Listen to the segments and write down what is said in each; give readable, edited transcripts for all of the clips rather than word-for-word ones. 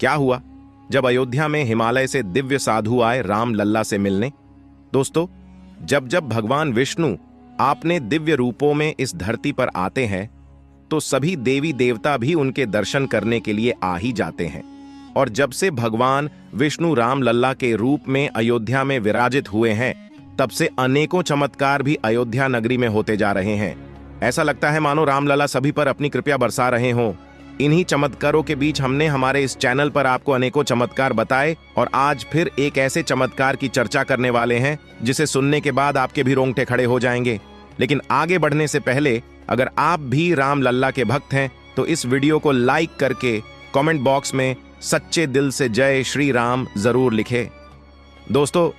क्या हुआ जब अयोध्या में हिमालय से दिव्य साधु आए राम लल्ला से मिलने। दोस्तों, जब जब भगवान विष्णु आपने दिव्य रूपों में इस धरती पर आते हैं तो सभी देवी देवता भी उनके दर्शन करने के लिए आ ही जाते हैं। और जब से भगवान विष्णु राम लल्ला के रूप में अयोध्या में विराजित हुए हैं, तब से अनेकों चमत्कार भी अयोध्या नगरी में होते जा रहे हैं। ऐसा लगता है मानो रामलला सभी पर अपनी कृपा बरसा रहे हों। इन्हीं चमत्कारों के बीच हमने हमारे इस चैनल पर आपको अनेकों चमत्कार बताए और आज फिर एक ऐसे चमत्कार की चर्चा करने वाले हैं जिसे सुनने के बाद आपके भी रोंगटे खड़े हो जाएंगे। लेकिन आगे बढ़ने से पहले अगर आप भी रामलला के भक्त हैं तो इस वीडियो को लाइक करके कमेंट बॉक्स में सच्चे दिल से जय श्री राम जरूर लिखें। दोस्तों,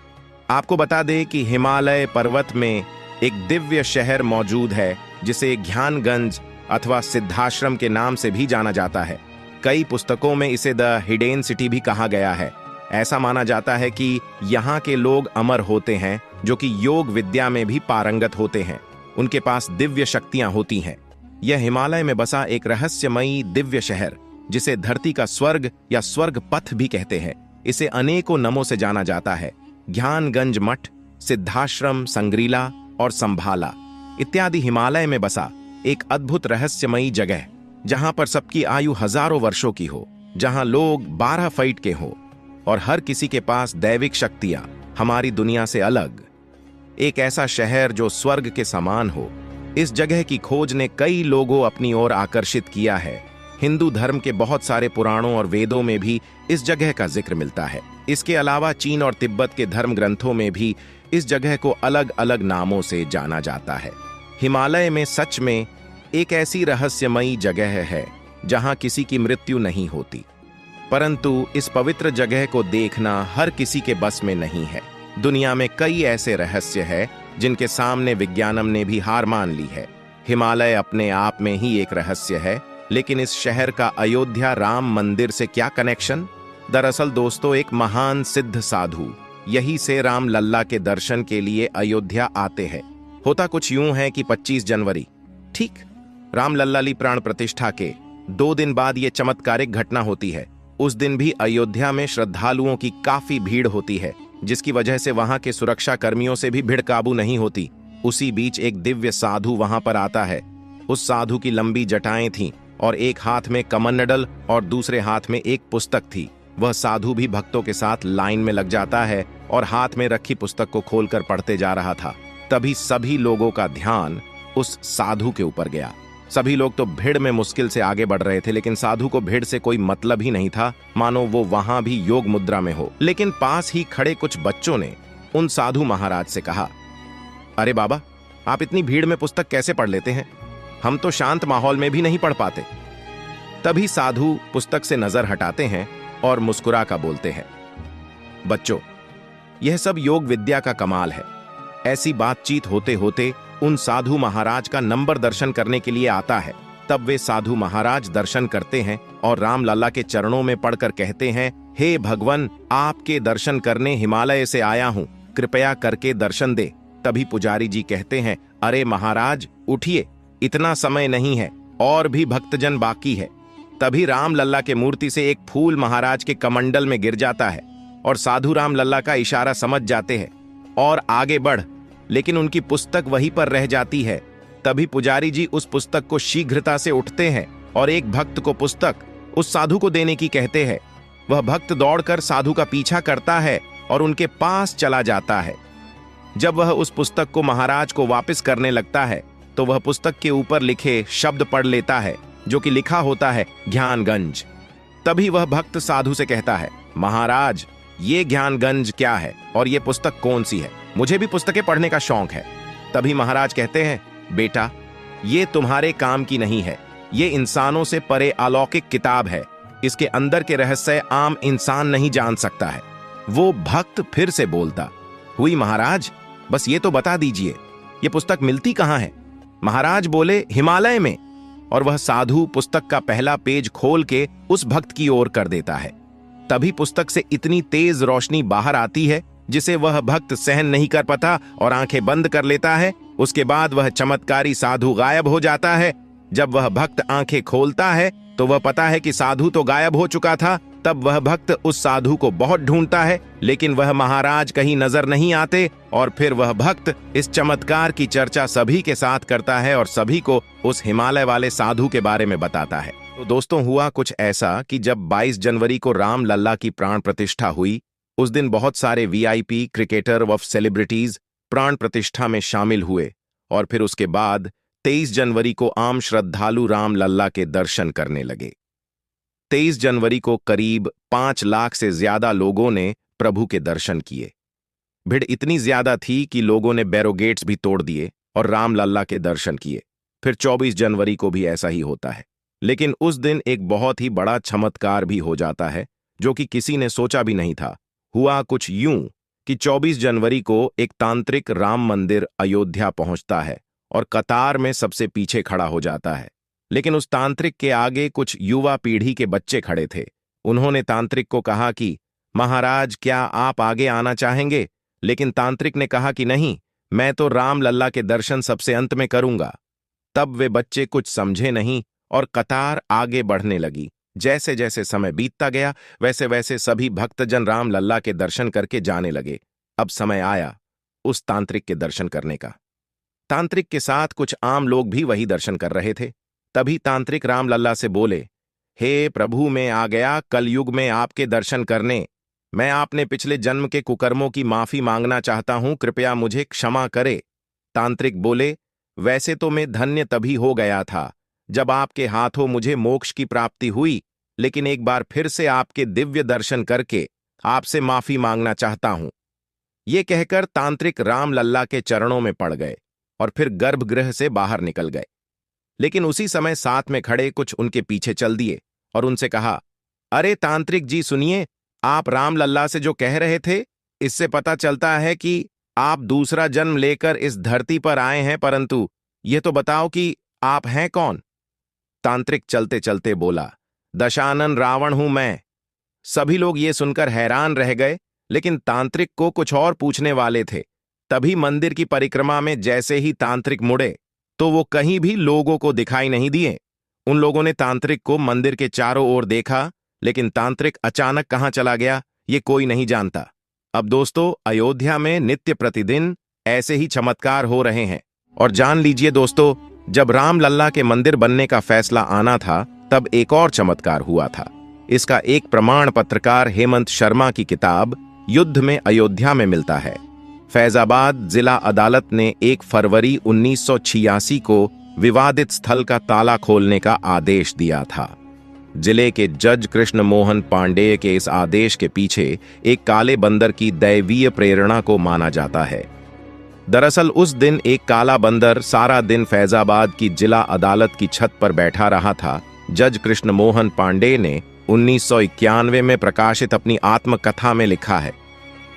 आपको बता दें कि हिमालय पर्वत में एक दिव्य शहर मौजूद है जिसे ज्ञानगंज अथवा सिद्धाश्रम के नाम से भी जाना जाता है। कई पुस्तकों में इसे द हिडेन सिटी भी कहा गया है। ऐसा माना जाता है कि यहाँ के लोग अमर होते हैं जो कि योग विद्या में भी पारंगत होते हैं। उनके पास दिव्य शक्तियां होती हैं। यह हिमालय में बसा एक रहस्यमयी दिव्य शहर जिसे धरती का स्वर्ग या स्वर्ग पथ भी कहते हैं, इसे अनेकों नामों से जाना जाता है। ज्ञानगंज मठ, सिद्धाश्रम, संग्रीला और संभाला इत्यादि हिमालय में बसा एक अद्भुत रहस्यमयी जगह, जहां पर सबकी आयु हजारों वर्षों की हो, जहां लोग 12 फीट के हो और हर किसी के पास दैविक शक्तियां हमारी दुनिया से अलग। एक ऐसा शहर जो स्वर्ग के समान हो। इस जगह की खोज ने कई लोगों अपनी ओर आकर्षित किया है। हिंदू धर्म के बहुत सारे पुराणों और वेदों में भी इस जगह का जिक्र मिलता है। इसके अलावा चीन और तिब्बत के धर्म ग्रंथों में भी इस जगह को अलग अलग नामों से जाना जाता है। हिमालय में सच में एक ऐसी रहस्यमयी जगह है जहां किसी की मृत्यु नहीं होती, परंतु इस पवित्र जगह को देखना हर किसी के बस में नहीं है। दुनिया में कई ऐसे रहस्य हैं जिनके सामने विज्ञानम ने भी हार मान ली है। हिमालय अपने आप में ही एक रहस्य है, लेकिन इस शहर का अयोध्या राम मंदिर से क्या कनेक्शन? दरअसल दोस्तों, एक महान सिद्ध साधु यही से राम लल्ला के दर्शन के लिए अयोध्या आते हैं। होता कुछ यूं है कि 25 जनवरी, ठीक राम लल्ला प्राण प्रतिष्ठा के 2 दिन बाद ये चमत्कारिक घटना होती है। उस दिन भी अयोध्या में श्रद्धालुओं की काफी भीड़ होती है, जिसकी वजह से वहां के सुरक्षा कर्मियों से भी भीड़ काबू नहीं होती। उसी बीच एक दिव्य साधु वहां पर आता है। उस साधु की लंबी जटाएं थीं और एक हाथ में कमंडल और दूसरे हाथ में एक पुस्तक थी। वह साधु भी भक्तों के साथ लाइन में लग जाता है और हाथ में रखी पुस्तक को खोलकर पढ़ते जा रहा था। तभी सभी लोगों का ध्यान उस साधु के ऊपर गया। सभी लोग तो भीड़ में मुश्किल से आगे बढ़ रहे थे, लेकिन साधु को भीड़ से कोई मतलब ही नहीं था, मानो वो वहां भी योग मुद्रा में हो। लेकिन पास ही खड़े कुछ बच्चों ने उन साधु महाराज से कहा, अरे बाबा, आप इतनी भीड़ में पुस्तक कैसे पढ़ लेते हैं? हम तो शांत माहौल में भी नहीं पढ़ पाते। तभी साधु पुस्तक से नजर हटाते हैं और मुस्कुरा कर बोलते हैं, बच्चों, यह सब योग विद्या का कमाल है। ऐसी बातचीत होते होते उन साधु महाराज का नंबर दर्शन करने के लिए आता है। तब वे साधु महाराज दर्शन करते हैं और राम लल्ला के चरणों में पड़कर कहते हैं, हे भगवान, आपके दर्शन करने हिमालय से आया हूं, कृपया करके दर्शन दे। तभी पुजारी जी कहते हैं, अरे महाराज उठिए, इतना समय नहीं है, और भी भक्तजन बाकी है। तभी राम लल्ला के मूर्ति से एक फूल महाराज के कमंडल में गिर जाता है और साधु राम लल्ला का इशारा समझ जाते हैं और आगे बढ़, लेकिन उनकी पुस्तक वहीं पर रह जाती है। तभी पुजारी जी उस पुस्तक को शीघ्रता से उठते हैं और एक भक्त को पुस्तक उस साधु को देने की कहते हैं। वह भक्त दौड़कर साधु का पीछा करता है और उनके पास चला जाता है। जब वह उस पुस्तक को महाराज को वापस करने लगता है तो वह पुस्तक के ऊपर लिखे शब्द पढ़ लेता है, जो कि लिखा होता है ज्ञानगंज। तभी वह भक्त साधु से कहता है, महाराज, ये ज्ञानगंज क्या है और ये पुस्तक कौन सी है? मुझे भी पुस्तकें पढ़ने का शौक है। तभी महाराज कहते हैं, बेटा, ये तुम्हारे काम की नहीं है, ये इंसानों से परे अलौकिक किताब है। इसके अंदर के रहस्य आम इंसान नहीं जान सकता है। वो भक्त फिर से बोलता, हुई महाराज, बस ये तो बता दीजिए, ये पुस्तक मिलती कहाँ है? महाराज बोले, हिमालय में। और वह साधु पुस्तक का पहला पेज खोल के उस भक्त की ओर कर देता है। तभी पुस्तक से इतनी तेज रोशनी बाहर आती है जिसे वह भक्त सहन नहीं कर पाता और आंखें बंद कर लेता है। उसके बाद वह चमत्कारी साधु गायब हो जाता है। जब वह भक्त आंखें खोलता है तो वह पता है कि साधु तो गायब हो चुका था। तब वह भक्त उस साधु को बहुत ढूंढता है, लेकिन वह महाराज कहीं नजर नहीं आते। और फिर वह भक्त इस चमत्कार की चर्चा सभी के साथ करता है और सभी को उस हिमालय वाले साधु के बारे में बताता है। तो दोस्तों, हुआ कुछ ऐसा कि जब 22 जनवरी को राम लल्ला की प्राण प्रतिष्ठा हुई, उस दिन बहुत सारे वीआईपी, क्रिकेटर व सेलिब्रिटीज प्राण प्रतिष्ठा में शामिल हुए। और फिर उसके बाद 23 जनवरी को आम श्रद्धालु राम लल्ला के दर्शन करने लगे। 23 जनवरी को करीब 5 लाख से ज्यादा लोगों ने प्रभु के दर्शन किए। भीड़ इतनी ज्यादा थी कि लोगों ने बैरोगेट्स भी तोड़ दिए और राम लल्ला के दर्शन किए। फिर 24 जनवरी को भी ऐसा ही होता है, लेकिन उस दिन एक बहुत ही बड़ा चमत्कार भी हो जाता है, जो कि किसी ने सोचा भी नहीं था। हुआ कुछ यूं कि 24 जनवरी को एक तांत्रिक राम मंदिर अयोध्या पहुंचता है और कतार में सबसे पीछे खड़ा हो जाता है। लेकिन उस तांत्रिक के आगे कुछ युवा पीढ़ी के बच्चे खड़े थे। उन्होंने तांत्रिक को कहा कि महाराज, क्या आप आगे आना चाहेंगे? लेकिन तांत्रिक ने कहा कि नहीं, मैं तो राम लल्ला के दर्शन सबसे अंत में करूंगा। तब वे बच्चे कुछ समझे नहीं और कतार आगे बढ़ने लगी। जैसे जैसे समय बीतता गया, वैसे वैसे सभी भक्तजन राम लल्ला के दर्शन करके जाने लगे। अब समय आया उस तांत्रिक के दर्शन करने का। तांत्रिक के साथ कुछ आम लोग भी वही दर्शन कर रहे थे। तभी तांत्रिक राम लल्ला से बोले, हे प्रभु, मैं आ गया कलयुग में आपके दर्शन करने। मैं आपने पिछले जन्म के कुकर्मों की माफी मांगना चाहता हूं, कृपया मुझे क्षमा करे। तांत्रिक बोले, वैसे तो मैं धन्य तभी हो गया था जब आपके हाथों मुझे मोक्ष की प्राप्ति हुई, लेकिन एक बार फिर से आपके दिव्य दर्शन करके आपसे माफी मांगना चाहता हूं। ये कहकर तांत्रिक राम लल्ला के चरणों में पड़ गए और फिर गर्भगृह से बाहर निकल गए। लेकिन उसी समय साथ में खड़े कुछ उनके पीछे चल दिए और उनसे कहा, अरे तांत्रिक जी सुनिए, आप राम लल्ला से जो कह रहे थे, इससे पता चलता है कि आप दूसरा जन्म लेकर इस धरती पर आए हैं, परंतु ये तो बताओ कि आप हैं कौन? तांत्रिक चलते चलते बोला, दशानन रावण हूं मैं। सभी लोग ये सुनकर हैरान रह गए, लेकिन तांत्रिक को कुछ और पूछने वाले थे। तभी मंदिर की परिक्रमा में जैसे ही तांत्रिक मुड़े तो वो कहीं भी लोगों को दिखाई नहीं दिए। उन लोगों ने तांत्रिक को मंदिर के चारों ओर देखा, लेकिन तांत्रिक अचानक कहां चला गया ये कोई नहीं जानता। अब दोस्तों, अयोध्या में नित्य प्रतिदिन ऐसे ही चमत्कार हो रहे हैं। और जान लीजिए दोस्तों, जब राम लल्ला के मंदिर बनने का फैसला आना था, तब एक और चमत्कार हुआ था। इसका एक प्रमाण पत्रकार हेमंत शर्मा की किताब युद्ध में अयोध्या में मिलता है। फैजाबाद जिला अदालत ने 1 फरवरी 1986 को विवादित स्थल का ताला खोलने का आदेश दिया था। जिले के जज कृष्ण मोहन पांडेय के इस आदेश के पीछे एक काले बंदर की दैवीय प्रेरणा को माना जाता है। दरअसल उस दिन एक काला बंदर सारा दिन फैजाबाद की जिला अदालत की छत पर बैठा रहा था। जज कृष्ण मोहन पांडेय ने 1991 में प्रकाशित अपनी आत्मकथा में लिखा है,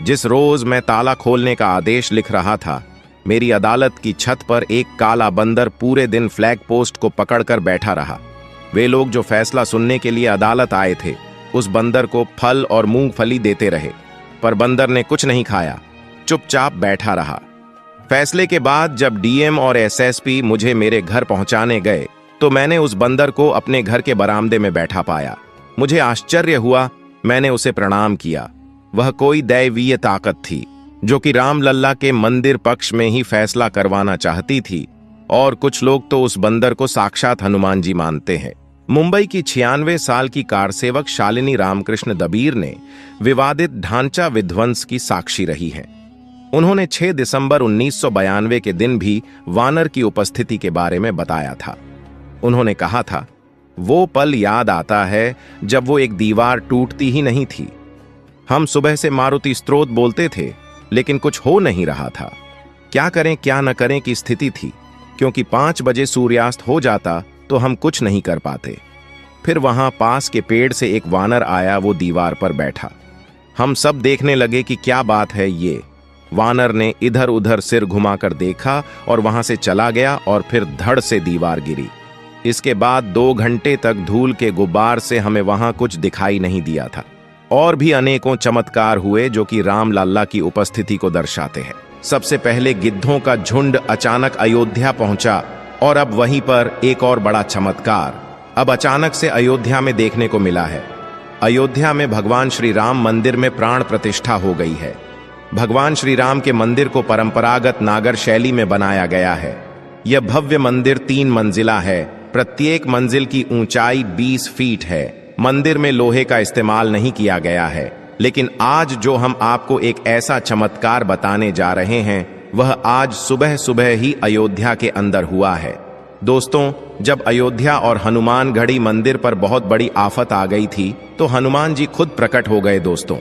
जिस रोज मैं ताला खोलने का आदेश लिख रहा था, मेरी अदालत की छत पर एक काला बंदर पूरे दिन फ्लैग पोस्ट को पकड़कर बैठा रहा। वे लोग जो फैसला सुनने के लिए अदालत आए थे, उस बंदर को फल और मूंगफली देते रहे, पर बंदर ने कुछ नहीं खाया, चुपचाप बैठा रहा। फैसले के बाद जब डीएम और एसएसपी मुझे मेरे घर पहुंचाने गए, तो मैंने उस बंदर को अपने घर के बरामदे में बैठा पाया। मुझे आश्चर्य हुआ, मैंने उसे प्रणाम किया। वह कोई दैवीय ताकत थी जो कि राम लल्ला के मंदिर पक्ष में ही फैसला करवाना चाहती थी, और कुछ लोग तो उस बंदर को साक्षात हनुमान जी मानते हैं। मुंबई की 96 साल की कारसेवक शालिनी रामकृष्ण दबीर ने विवादित ढांचा विध्वंस की साक्षी रही है। उन्होंने 6 दिसंबर 1992 के दिन भी वानर की उपस्थिति के बारे में बताया था। उन्होंने कहा था, वो पल याद आता है जब वो एक दीवार टूटती ही नहीं थी। हम सुबह से मारुति स्तोत्र बोलते थे, लेकिन कुछ हो नहीं रहा था। क्या करें क्या न करें की स्थिति थी, क्योंकि 5 बजे सूर्यास्त हो जाता तो हम कुछ नहीं कर पाते। फिर वहां पास के पेड़ से एक वानर आया, वो दीवार पर बैठा। हम सब देखने लगे कि क्या बात है ये। वानर ने इधर उधर सिर घुमाकर देखा और वहां से चला गया, और फिर धड़ से दीवार गिरी। इसके बाद 2 घंटे तक धूल के गुब्बार से हमें वहां कुछ दिखाई नहीं दिया था। और भी अनेकों चमत्कार हुए जो कि राम लल्ला की उपस्थिति को दर्शाते हैं। सबसे पहले गिद्धों का झुंड अचानक अयोध्या पहुंचा, और अब वहीं पर एक और बड़ा चमत्कार। अब अचानक से अयोध्या में देखने को मिला है। अयोध्या में भगवान श्री राम मंदिर में प्राण प्रतिष्ठा हो गई है। भगवान श्री राम के मंदिर को परंपरागत नागर शैली में बनाया गया है। यह भव्य मंदिर 3 मंजिला है। प्रत्येक मंजिल की ऊंचाई 20 फीट है। मंदिर में लोहे का इस्तेमाल नहीं किया गया है। लेकिन आज जो हम आपको एक ऐसा चमत्कार बताने जा रहे हैं, वह आज सुबह सुबह ही अयोध्या के अंदर हुआ है। दोस्तों, जब अयोध्या और हनुमानगढ़ी मंदिर पर बहुत बड़ी आफत आ गई थी, तो हनुमान जी खुद प्रकट हो गए। दोस्तों,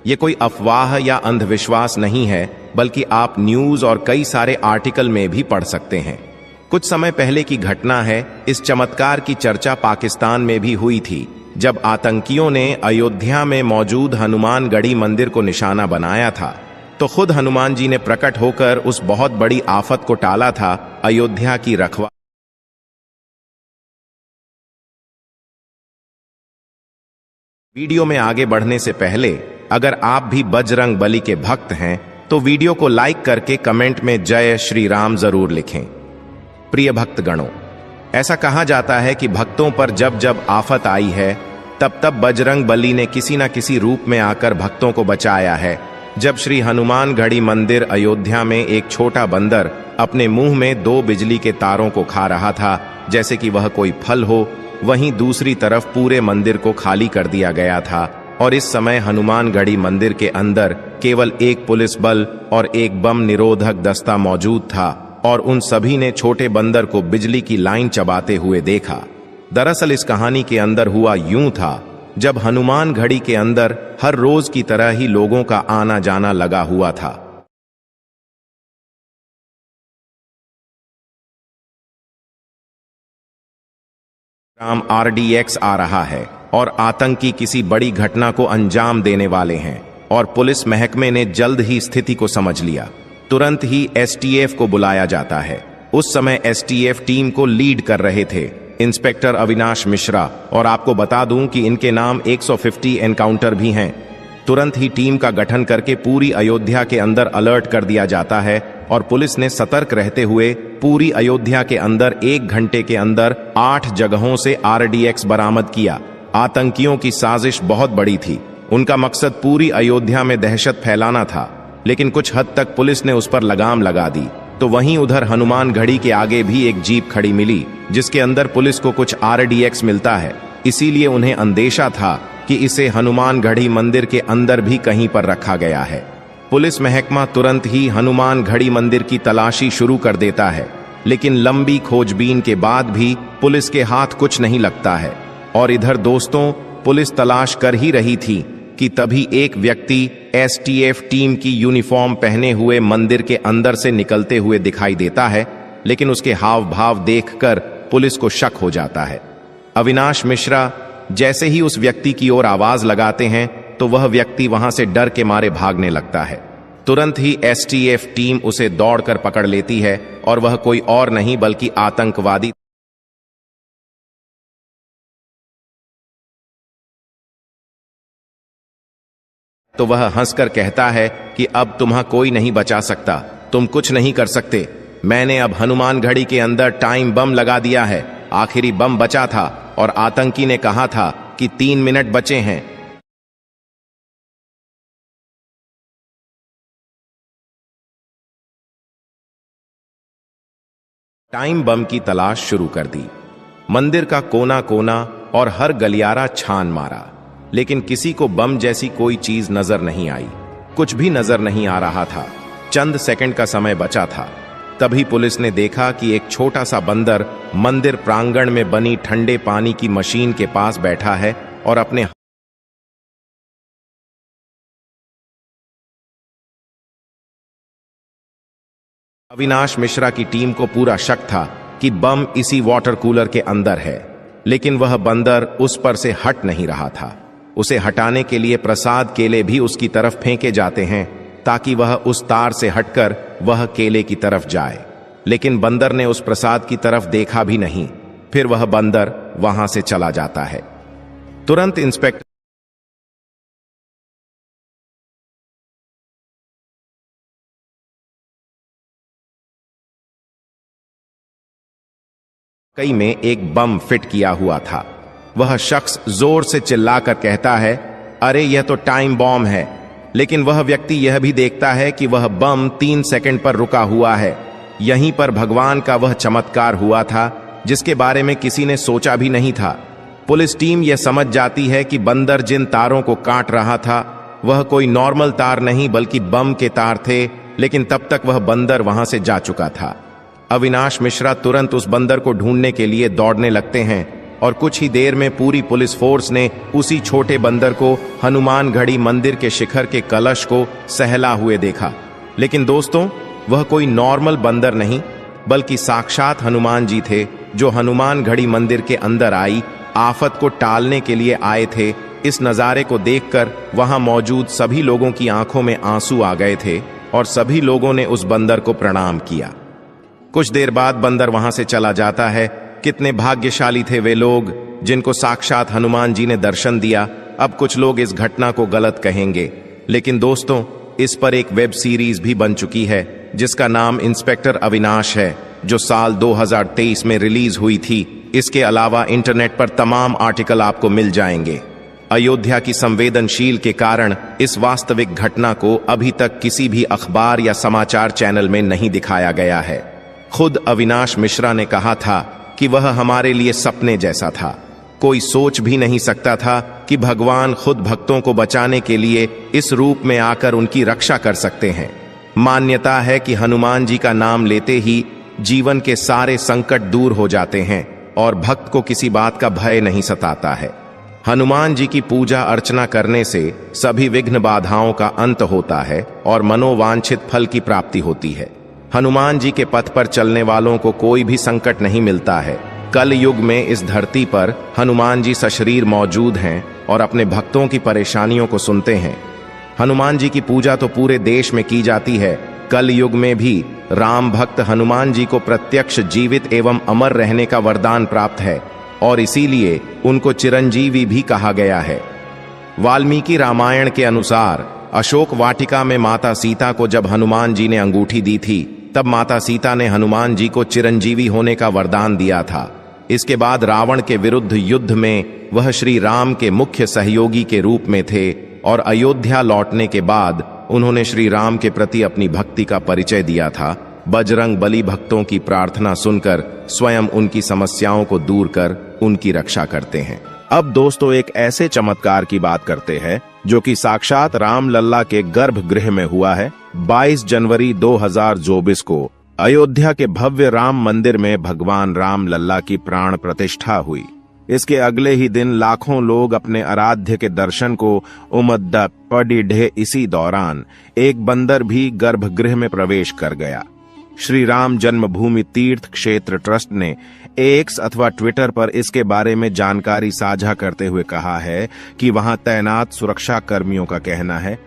ये कोई अफवाह या अंधविश्वास नहीं है, बल्कि आप न्यूज और कई सारे आर्टिकल में भी पढ़ सकते हैं। कुछ समय पहले की घटना है। इस चमत्कार की चर्चा पाकिस्तान में भी हुई थी, जब आतंकियों ने अयोध्या में मौजूद हनुमानगढ़ी मंदिर को निशाना बनाया था। तो खुद हनुमान जी ने प्रकट होकर उस बहुत बड़ी आफत को टाला था। अयोध्या की रखवा वीडियो में आगे बढ़ने से पहले अगर आप भी बजरंग बली के भक्त हैं, तो वीडियो को लाइक करके कमेंट में जय श्री राम जरूर लिखें। प्रिय भक्तगणों, ऐसा कहा जाता है कि भक्तों पर जब जब आफत आई है, तब तब बजरंग बली ने किसी न किसी रूप में आकर भक्तों को बचाया है। जब श्री हनुमानगढ़ी मंदिर अयोध्या में एक छोटा बंदर अपने मुंह में 2 बिजली के तारों को खा रहा था, जैसे कि वह कोई फल हो, वहीं दूसरी तरफ पूरे मंदिर को खाली कर दिया गया था। और इस समय हनुमानगढ़ी मंदिर के अंदर केवल एक पुलिस बल और एक बम निरोधक दस्ता मौजूद था, और उन सभी ने छोटे बंदर को बिजली की लाइन चबाते हुए देखा। दरअसल इस कहानी के अंदर हुआ यूं था, जब हनुमानगढ़ी के अंदर हर रोज की तरह ही लोगों का आना जाना लगा हुआ था। राम RDX आ रहा है और आतंकी किसी बड़ी घटना को अंजाम देने वाले हैं, और पुलिस महकमे ने जल्द ही स्थिति को समझ लिया। तुरंत ही STF को बुलाया जाता है। उस समय STF टीम को लीड कर रहे थे इंस्पेक्टर अविनाश मिश्रा, और आपको बता दूं कि इनके नाम 150 एनकाउंटर भी हैं। तुरंत ही टीम का गठन करके पूरी अयोध्या के अंदर अलर्ट कर दिया जाता है, और पुलिस ने सतर्क रहते हुए पूरी अयोध्या के अंदर 1 घंटे के अंदर 8 जगहों से RDX बरामद किया। आतंकियों की साजिश बहुत बड़ी थी। उनका मकसद पूरी अयोध्या में दहशत फैलाना था, लेकिन कुछ हद तक पुलिस ने उस पर लगाम लगा दी। तो वहीं उधर हनुमानगढ़ी के आगे भी एक जीप खड़ी मिली, जिसके अंदर पुलिस को कुछ RDX मिलता है। इसीलिए उन्हें अंदेशा था कि इसे हनुमानगढ़ी मंदिर के अंदर भी कहीं पर रखा गया है। पुलिस महकमा तुरंत ही हनुमानगढ़ी मंदिर की तलाशी शुरू कर देता है, लेकिन लंबी खोजबीन के बाद भी पुलिस के हाथ कुछ नहीं लगता है। और इधर दोस्तों, पुलिस तलाश कर ही रही थी कि तभी एक व्यक्ति STF टीम की यूनिफॉर्म पहने हुए मंदिर के अंदर से निकलते हुए दिखाई देता है, लेकिन उसके हाव भाव देखकर पुलिस को शक हो जाता है। अविनाश मिश्रा जैसे ही उस व्यक्ति की ओर आवाज लगाते हैं, तो वह व्यक्ति वहां से डर के मारे भागने लगता है। तुरंत ही STF टीम उसे दौड़कर पकड़ लेती है, और वह कोई और नहीं बल्कि आतंकवादी। तो वह हंसकर कहता है कि अब तुम्हें कोई नहीं बचा सकता, तुम कुछ नहीं कर सकते। मैंने अब हनुमानगढ़ी के अंदर टाइम बम लगा दिया है। आखिरी बम बचा था, और आतंकी ने कहा था कि 3 मिनट बचे हैं। टाइम बम की तलाश शुरू कर दी। मंदिर का कोना कोना और हर गलियारा छान मारा, लेकिन किसी को बम जैसी कोई चीज नजर नहीं आई। कुछ भी नजर नहीं आ रहा था। चंद सेकंड का समय बचा था। तभी पुलिस ने देखा कि एक छोटा सा बंदर मंदिर प्रांगण में बनी ठंडे पानी की मशीन के पास बैठा है, और अपने अविनाश मिश्रा की टीम को पूरा शक था कि बम इसी वाटर कूलर के अंदर है, लेकिन वह बंदर उस पर से हट नहीं रहा था। उसे हटाने के लिए प्रसाद केले भी उसकी तरफ फेंके जाते हैं, ताकि वह उस तार से हटकर वह केले की तरफ जाए, लेकिन बंदर ने उस प्रसाद की तरफ देखा भी नहीं। फिर वह बंदर वहां से चला जाता है। तुरंत इंस्पेक्टर कई में एक बम फिट किया हुआ था। वह शख्स जोर से चिल्लाकर कहता है, अरे यह तो टाइम बॉम्ब है। लेकिन वह व्यक्ति यह भी देखता है कि वह बम 3 सेकंड पर रुका हुआ है। यहीं पर भगवान का वह चमत्कार हुआ था जिसके बारे में किसी ने सोचा भी नहीं था। पुलिस टीम यह समझ जाती है कि बंदर जिन तारों को काट रहा था वह कोई नॉर्मल तार नहीं बल्कि बम के तार थे, लेकिन तब तक वह बंदर वहां से जा चुका था। अविनाश मिश्रा तुरंत उस बंदर को ढूंढने के लिए दौड़ने लगते हैं और कुछ ही देर में पूरी पुलिस फोर्स ने उसी छोटे बंदर को हनुमानगढ़ी मंदिर के शिखर के कलश को सहला हुए देखा। लेकिन दोस्तों, वह कोई नॉर्मल बंदर नहीं बल्कि साक्षात हनुमान जी थे, जो हनुमानगढ़ी मंदिर के अंदर आई आफत को टालने के लिए आए थे। इस नज़ारे को देखकर वहां मौजूद सभी लोगों की आंखों में आंसू आ गए थे और सभी लोगों ने उस बंदर को प्रणाम किया। कुछ देर बाद बंदर वहां से चला जाता है। कितने भाग्यशाली थे वे लोग जिनको साक्षात हनुमान जी ने दर्शन दिया। अब कुछ लोग इस घटना को गलत कहेंगे, लेकिन दोस्तों, इस पर एक वेब सीरीज भी बन चुकी है जिसका नाम इंस्पेक्टर अविनाश है, जो साल 2023 में रिलीज हुई थी। इसके अलावा इंटरनेट पर तमाम आर्टिकल आपको मिल जाएंगे। अयोध्या की संवेदनशील के कारण इस वास्तविक घटना को अभी तक किसी भी अखबार या समाचार चैनल में नहीं दिखाया गया है। खुद अविनाश मिश्रा ने कहा था कि वह हमारे लिए सपने जैसा था। कोई सोच भी नहीं सकता था कि भगवान खुद भक्तों को बचाने के लिए इस रूप में आकर उनकी रक्षा कर सकते हैं। मान्यता है कि हनुमान जी का नाम लेते ही जीवन के सारे संकट दूर हो जाते हैं और भक्त को किसी बात का भय नहीं सताता है। हनुमान जी की पूजा अर्चना करने से सभी विघ्न बाधाओं का अंत होता है और मनोवांछित फल की प्राप्ति होती है। हनुमान जी के पथ पर चलने वालों को कोई भी संकट नहीं मिलता है। कल युग में इस धरती पर हनुमान जी सशरीर मौजूद हैं और अपने भक्तों की परेशानियों को सुनते हैं। हनुमान जी की पूजा तो पूरे देश में की जाती है। कल युग में भी राम भक्त हनुमान जी को प्रत्यक्ष जीवित एवं अमर रहने का वरदान प्राप्त है और इसीलिए उनको चिरंजीवी भी कहा गया है। वाल्मीकि रामायण के अनुसार अशोक वाटिका में माता सीता को जब हनुमान जी ने अंगूठी दी थी, तब माता सीता ने हनुमान जी को चिरंजीवी होने का वरदान दिया था। इसके बाद रावण के विरुद्ध युद्ध में वह श्री राम के मुख्य सहयोगी के रूप में थे और अयोध्या लौटने के बाद उन्होंने श्री राम के प्रति अपनी भक्ति का परिचय दिया था। बजरंग बली भक्तों की प्रार्थना सुनकर स्वयं उनकी समस्याओं को दूर कर उनकी रक्षा करते हैं। अब दोस्तों, एक ऐसे चमत्कार की बात करते हैं जो कि साक्षात राम लल्ला के गर्भगृह में हुआ है। 22 जनवरी 2024 को अयोध्या के भव्य राम मंदिर में भगवान राम लल्ला की प्राण प्रतिष्ठा हुई। इसके अगले ही दिन लाखों लोग अपने आराध्य के दर्शन को उमद्दा पड़े। इसी दौरान एक बंदर भी गर्भगृह में प्रवेश कर गया। श्री राम जन्मभूमि तीर्थ क्षेत्र ट्रस्ट ने एक्स अथवा ट्विटर पर इसके बारे में जानकारी साझा करते हुए कहा है कि वहां तैनात सुरक्षा कर्मियों का कहना है,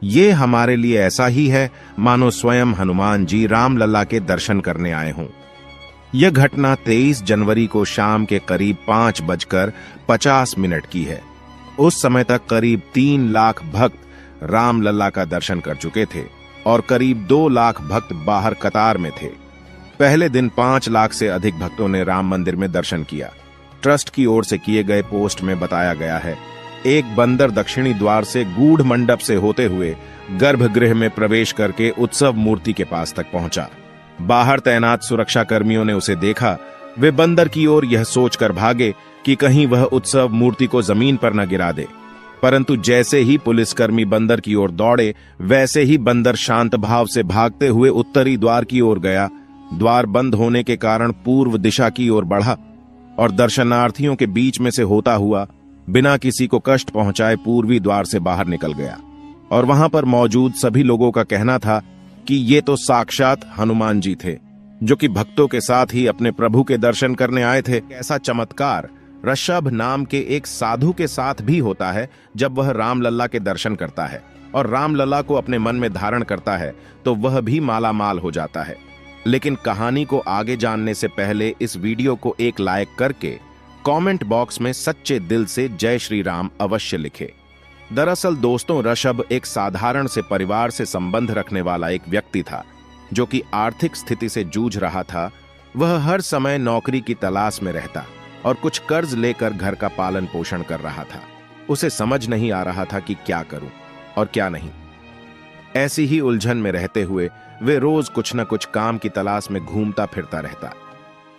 ये हमारे लिए ऐसा ही है मानो स्वयं हनुमान जी राम लल्ला के दर्शन करने आए हों। यह घटना 23 जनवरी को शाम के करीब 5:50 की है। उस समय तक करीब 3 लाख भक्त राम लल्ला का दर्शन कर चुके थे और करीब 2 लाख भक्त बाहर कतार में थे। पहले दिन 5 लाख से अधिक भक्तों ने राम मंदिर में दर्शन किया। ट्रस्ट की ओर से किए गए पोस्ट में बताया गया है, एक बंदर दक्षिणी द्वार से गूढ़ मंडप से होते हुए गर्भगृह में प्रवेश करके उत्सव मूर्ति के पास तक पहुंचा। बाहर तैनात सुरक्षा कर्मियों ने उसे देखा। वे बंदर की ओर यह सोचकर भागे कि कहीं वह उत्सव मूर्ति को जमीन पर न गिरा दे, परंतु जैसे ही पुलिसकर्मी बंदर की ओर दौड़े, वैसे ही बंदर शांत भाव से भागते हुए उत्तरी द्वार की ओर गया। द्वार बंद होने के कारण पूर्व दिशा की ओर बढ़ा और दर्शनार्थियों के बीच में से होता हुआ बिना किसी को कष्ट पहुंचाए पूर्वी द्वार से बाहर निकल गया। और वहां पर मौजूद सभी लोगों का कहना था कि ये तो साक्षात हनुमान जी थे, जो कि भक्तों के साथ ही अपने प्रभु के दर्शन करने आए थे। ऐसा चमत्कार ऋषभ नाम के एक साधु के साथ भी होता है। जब वह राम लल्ला के दर्शन करता है और राम लल्ला को अपने मन में धारण करता है तो वह भी माला माल हो जाता है। लेकिन कहानी को आगे जानने से पहले इस वीडियो को एक लाइक करके कमेंट बॉक्स में सच्चे दिल से जय श्री राम अवश्य लिखें। दरअसल दोस्तों, ऋषभ एक साधारण से परिवार से संबंध रखने वाला एक व्यक्ति था, जो कि आर्थिक स्थिति से जूझ रहा था वह हर समय नौकरी की तलाश में रहता और कुछ कर्ज लेकर घर का पालन पोषण कर रहा था। उसे समझ नहीं आ रहा था कि क्या करूं और क्या नहीं। ऐसी ही उलझन में रहते हुए वे रोज कुछ न कुछ काम की तलाश में घूमता फिरता रहता।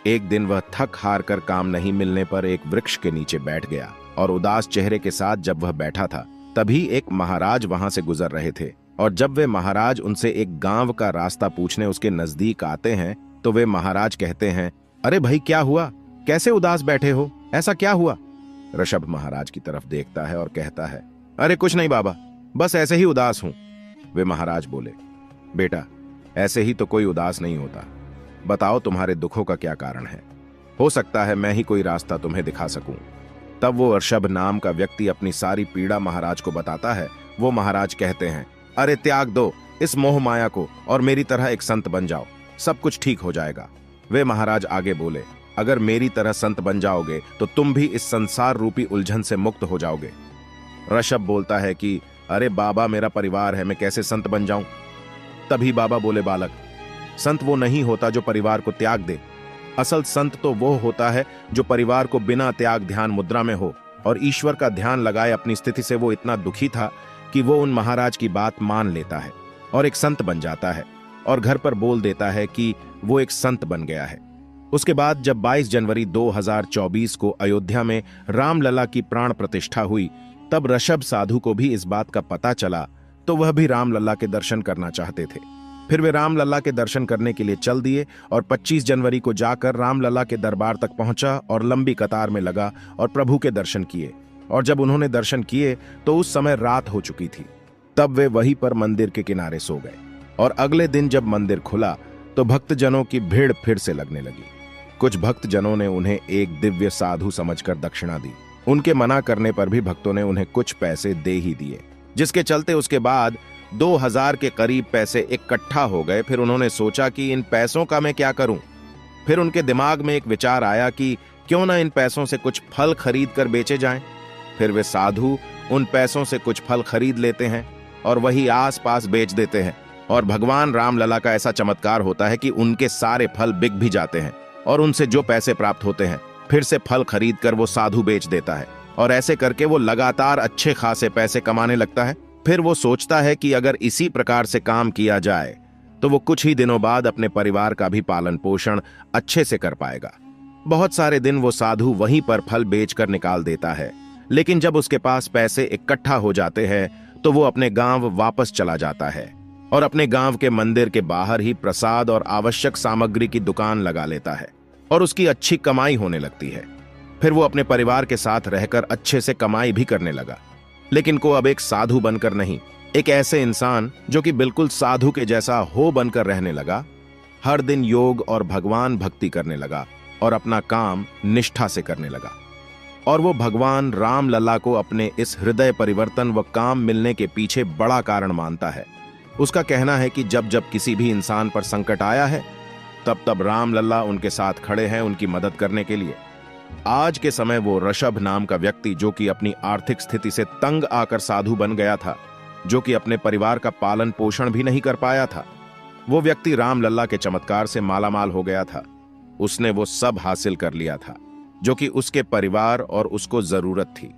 एक दिन वह थक हार कर काम नहीं मिलने पर एक वृक्ष के नीचे बैठ गया और उदास चेहरे के साथ जब वह बैठा था तभी एक महाराज वहां से गुजर रहे थे। और जब वे महाराज उनसे एक गांव का रास्ता पूछने उसके नजदीक आते हैं तो वे महाराज कहते हैं, अरे भाई क्या हुआ, कैसे उदास बैठे हो, ऐसा क्या हुआ? ऋषभ महाराज की तरफ देखता है और कहता है, अरे कुछ नहीं बाबा, बस ऐसे ही उदास हूं। वे महाराज बोले, बेटा ऐसे ही तो कोई उदास नहीं होता, बताओ तुम्हारे दुखों का क्या कारण है, हो सकता है मैं ही कोई रास्ता तुम्हें दिखा सकूं। तब वो ऋषभ नाम का व्यक्ति अपनी सारी पीड़ा महाराज को बताता है। वो महाराज कहते हैं, अरे त्याग दो इस मोह माया को और मेरी तरह एक संत बन जाओ, सब कुछ ठीक हो जाएगा। वे महाराज आगे बोले, अगर मेरी तरह संत बन जाओगे तो तुम भी इस संसार रूपी उलझन से मुक्त हो जाओगे। ऋषभ बोलता है कि अरे बाबा मेरा परिवार है, मैं कैसे संत बन जाऊं? तभी बाबा बोले, बालक संत वो नहीं होता जो परिवार को त्याग दे, असल संत तो वो होता है जो परिवार को बिना त्याग ध्यान मुद्रा में हो और ईश्वर का ध्यान लगाए। अपनी स्थिति से वो इतना दुखी था कि वो उन महाराज की बात मान लेता है और एक संत बन जाता है और घर पर बोल देता है कि वो एक संत बन गया है। उसके बाद जब 22 जनवरी 2024 को अयोध्या में रामलला की प्राण प्रतिष्ठा हुई तब ऋषभ साधु को भी इस बात का पता चला तो वह भी रामलला के दर्शन करना चाहते थे। फिर वे रामलला के दर्शन करने के लिए चल दिए और 25 जनवरी को जाकर रामलला के दरबार तक पहुंचा और लंबी कतार में लगा और प्रभु के दर्शन किए। और जब उन्होंने दर्शन किए तो उस समय रात हो चुकी थी। तब वे वहीं पर मंदिर के किनारे सो गए और अगले दिन जब मंदिर खुला तो भक्तजनों की भीड़ फिर से लगने लगी। कुछ भक्तजनों ने उन्हें एक दिव्य साधु समझकर दक्षिणा दी। उनके मना करने पर भी भक्तों ने उन्हें कुछ पैसे दे ही दिए, जिसके चलते उसके बाद 2000 के करीब पैसे इकट्ठा हो गए। फिर उन्होंने सोचा कि इन पैसों का मैं क्या करूं। फिर उनके दिमाग में एक विचार आया कि क्यों ना इन पैसों से कुछ फल खरीद कर बेचे जाएं। फिर वे साधु उन पैसों से कुछ फल खरीद लेते हैं और वही आस पास बेच देते हैं। और भगवान रामलला का ऐसा चमत्कार होता है कि उनके सारे फल बिक भी जाते हैं और उनसे जो पैसे प्राप्त होते हैं फिर से फल खरीद कर वो साधु बेच देता है और ऐसे करके वो लगातार अच्छे खासे पैसे कमाने लगता है। फिर वो सोचता है कि अगर इसी प्रकार से काम किया जाए तो वो कुछ ही दिनों बाद अपने परिवार का भी पालन पोषण अच्छे से कर पाएगा। बहुत सारे दिन वो साधु वहीं पर फल बेचकर निकाल देता है, लेकिन जब उसके पास पैसे इकट्ठा हो जाते हैं तो वो अपने गांव वापस चला जाता है और अपने गांव के मंदिर के बाहर ही प्रसाद और आवश्यक सामग्री की दुकान लगा लेता है और उसकी अच्छी कमाई होने लगती है। फिर वो अपने परिवार के साथ रहकर अच्छे से कमाई भी करने लगा, लेकिन को अब एक साधु बनकर नहीं, एक ऐसे इंसान जो कि बिल्कुल साधु के जैसा हो बनकर रहने लगा। हर दिन योग और भगवान भक्ति करने लगा और अपना काम निष्ठा से करने लगा। और वो भगवान रामलला को अपने इस हृदय परिवर्तन व काम मिलने के पीछे बड़ा कारण मानता है। उसका कहना है कि जब जब किसी भी इंसान पर संकट आया है तब तब रामलला उनके साथ खड़े हैं उनकी मदद करने के लिए। आज के समय वो ऋषभ नाम का व्यक्ति जो कि अपनी आर्थिक स्थिति से तंग आकर साधु बन गया था, जो कि अपने परिवार का पालन पोषण भी नहीं कर पाया था, वो व्यक्ति रामलला के चमत्कार से मालामाल हो गया था। उसने वो सब हासिल कर लिया था जो कि उसके परिवार और उसको जरूरत थी।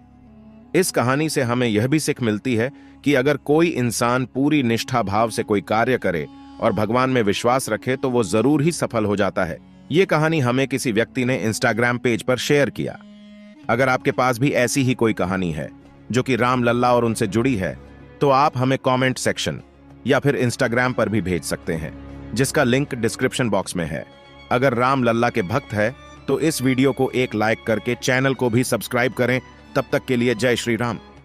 इस कहानी से हमें यह भी सीख मिलती है कि अगर कोई इंसान पूरी निष्ठा भाव से कोई कार्य करे और भगवान में विश्वास रखे तो वो जरूर ही सफल हो जाता है। ये कहानी हमें किसी व्यक्ति ने इंस्टाग्राम पेज पर शेयर किया। अगर आपके पास भी ऐसी ही कोई कहानी है जो कि रामलला और उनसे जुड़ी है तो आप हमें कमेंट सेक्शन या फिर इंस्टाग्राम पर भी भेज सकते हैं, जिसका लिंक डिस्क्रिप्शन बॉक्स में है। अगर रामलला के भक्त है तो इस वीडियो को एक लाइक करके चैनल को भी सब्सक्राइब करें। तब तक के लिए जय श्री राम।